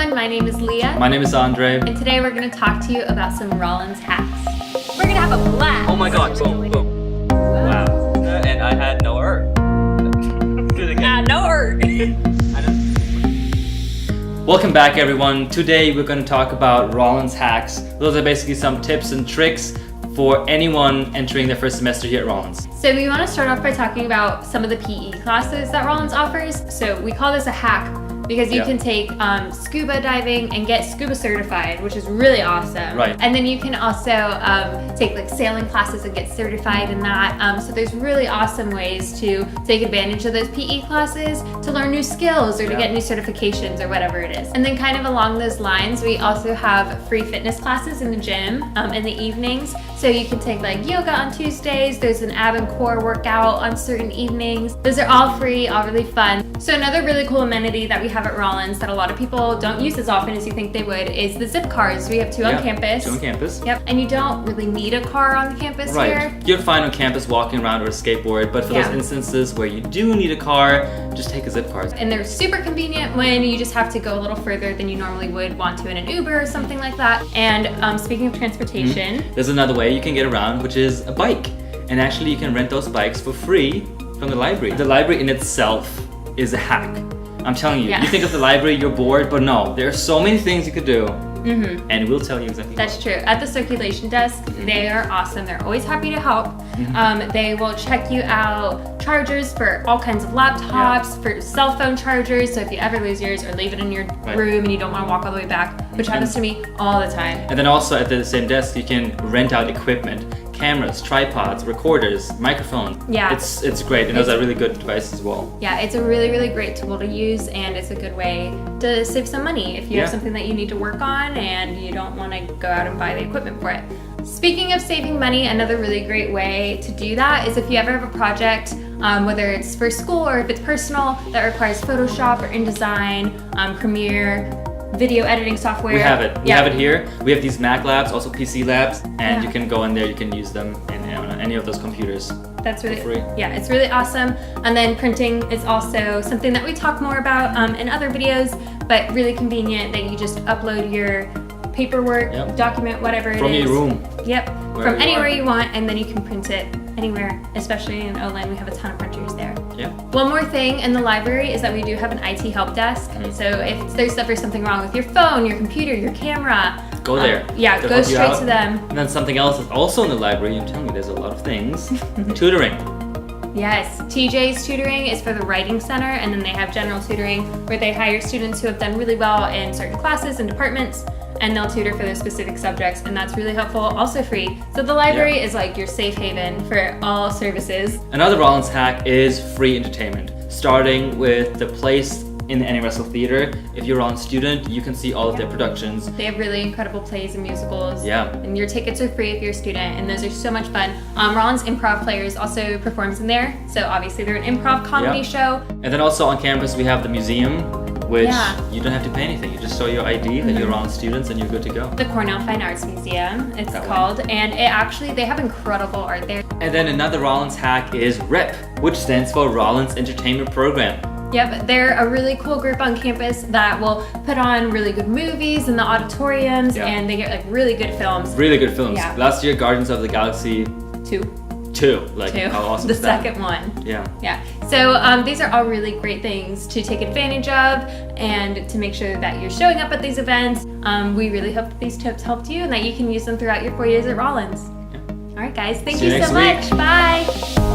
everyone, my name is Leah. My name is Andrej. And today we're going to talk to you about some Rollins hacks. We're going to have a blast. Oh my god, boom, boom. Wow. And I had no art. Do it again. No art. Welcome back, everyone. Today we're going to talk about Rollins hacks. Those are basically some tips and tricks for anyone entering their first semester here at Rollins. So we want to start off by talking about some of the PE classes that Rollins offers. So we call this a hack because you can take scuba diving and get scuba certified, which is really awesome. Right. And then you can also take like sailing classes and get certified in that. So there's really awesome ways to take advantage of those PE classes to learn new skills or to get new certifications or whatever it is. And then kind of along those lines, we also have free fitness classes in the gym in the evenings. So you can take like yoga on Tuesdays, there's an ab and core workout on certain evenings. Those are all free, all really fun. So another really cool amenity that we have at Rollins that a lot of people don't use as often as you think they would is the zip cars. We have two on campus. Two on campus. Yep, and you don't really need a car on campus here. You're fine on campus walking around or a skateboard, but for those instances where you do need a car, just take a zip car. And they're super convenient when you just have to go a little further than you normally would want to in an Uber or something like that. And speaking of transportation, there's another way you can get around, which is a bike. And actually you can rent those bikes for free from the library. The library in itself is a hack. I'm telling you, you think of the library, you're bored, but no, there are so many things you could do. And we'll tell you exactly That's true. At the circulation desk, they are awesome. They're always happy to help. They will check you out chargers for all kinds of laptops, for cell phone chargers. So if you ever lose yours or leave it in your room and you don't want to walk all the way back, which happens to me all the time. And then also at the same desk, you can rent out equipment. Cameras, tripods, recorders, microphones. Yeah. It's great, and those are really good devices as well. Yeah, it's a really, really great tool to use, and it's a good way to save some money if you have something that you need to work on and you don't want to go out and buy the equipment for it. Speaking of saving money, another really great way to do that is if you ever have a project, whether it's for school or if it's personal, that requires Photoshop or InDesign, Premiere, video editing software. We have it. We have it here. We have these Mac labs, also PC labs, and you can go in there, you can use them in any of those computers. That's really free. Yeah, it's really awesome. And then printing is also something that we talk more about in other videos, but really convenient that you just upload your paperwork, document, whatever it is. From your room. Yep, from anywhere you want, and then you can print it anywhere, especially in Olin. We have a ton of printers there. Yeah. One more thing in the library is that we do have an IT help desk. So if there's ever something wrong with your phone, your computer, your camera, go there. Yeah, go straight to them. And then something else is also in the library. I'm telling you, there's a lot of things. Tutoring. Yes, TJ's tutoring is for the writing center, and then they have general tutoring where they hire students who have done really well in certain classes and departments, and they'll tutor for those specific subjects, and that's really helpful, also free. So the library is like your safe haven for all services. Another Rollins hack is free entertainment, starting with the place in the Annie Russell Theater. If you're a Rollins student, you can see all of their productions. They have really incredible plays and musicals. Yeah. And your tickets are free if you're a student, and those are so much fun. Rollins Improv Players also performs in there, so obviously they're an improv comedy show. And then also on campus we have the museum, which you don't have to pay anything. You just show your ID that you're Rollins students and you're good to go. The Cornell Fine Arts Museum, it's called, and they have incredible art there. And then another Rollins hack is REP, which stands for Rollins Entertainment Program. Yep, they're a really cool group on campus that will put on really good movies in the auditoriums, and they get like really good films. Really good films. Yeah. Last year, Guardians of the Galaxy 2. Like, how awesome The is that? second one. Yeah. Yeah. So these are all really great things to take advantage of and to make sure that you're showing up at these events. We really hope that these tips helped you and that you can use them throughout your 4 years at Rollins. Yeah. All right, guys. Thank See you you so next much. week. Bye.